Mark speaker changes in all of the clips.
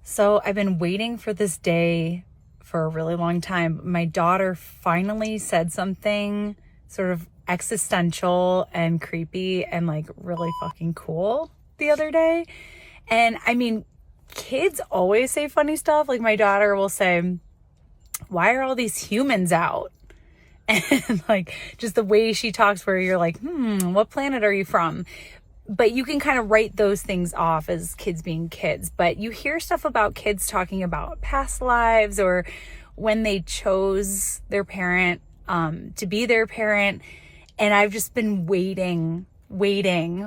Speaker 1: So I've been waiting for this day for a really long time. My daughter finally said something sort of existential and creepy and like really fucking cool the other day. And I mean, kids always say funny stuff. Like my daughter will say, "Why are all these humans out?" And like just the way she talks where you're like, what planet are you from? But you can kind of write those things off as kids being kids. But you hear stuff about kids talking about past lives or when they chose their parent to be their parent. And I've just been waiting,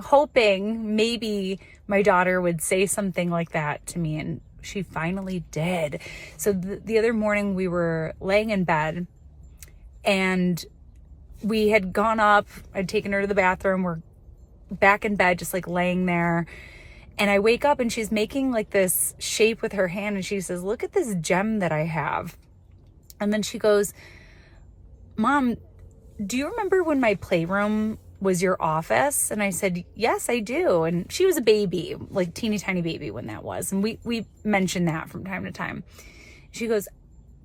Speaker 1: hoping maybe my daughter would say something like that to me. And she finally did. So the other morning we were laying in bed and we had gone up. I'd taken her to the bathroom. We're back in bed, just like laying there. And I wake up and she's making like this shape with her hand. And she says, "Look at this gem that I have." And then she goes, "Mom, do you remember when my playroom was your office?" And I said, "Yes, I do." And she was a baby, like teeny tiny baby when that was. And we mentioned that from time to time. She goes,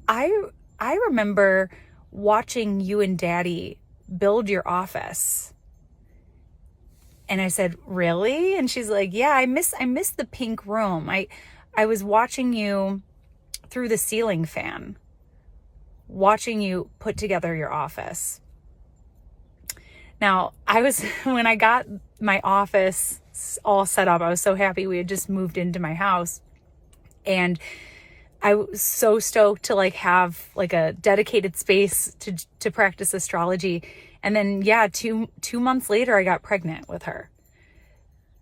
Speaker 1: I remember watching you and Daddy build your office." And I said, "Really?" And she's like, "Yeah, I miss the pink room. I was watching you through the ceiling fan, watching you put together your office." Now, when I got my office all set up, I was so happy. We had just moved into my house and I was so stoked to like have like a dedicated space to practice astrology. And then, yeah, two months later, I got pregnant with her.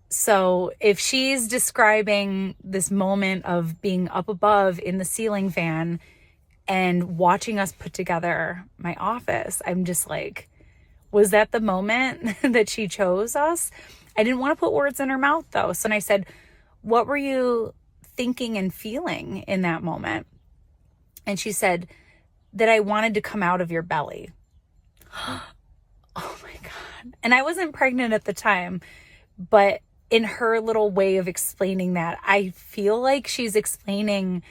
Speaker 1: So if she's describing this moment of being up above in the ceiling fan and watching us put together my office, I'm just like, was that the moment that she chose us? I didn't want to put words in her mouth though. So I said, "What were you thinking and feeling in that moment?" And she said, "That I wanted to come out of your belly." Oh my God. And I wasn't pregnant at the time, but in her little way of explaining that, I feel like she's explaining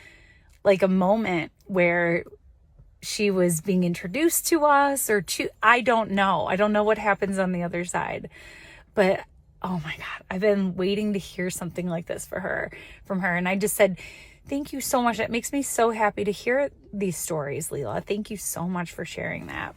Speaker 1: like a moment where she was being introduced to us I don't know. I don't know what happens on the other side, but oh my God, I've been waiting to hear something like this from her. And I just said, "Thank you so much. It makes me so happy to hear these stories, Leela. Thank you so much for sharing that."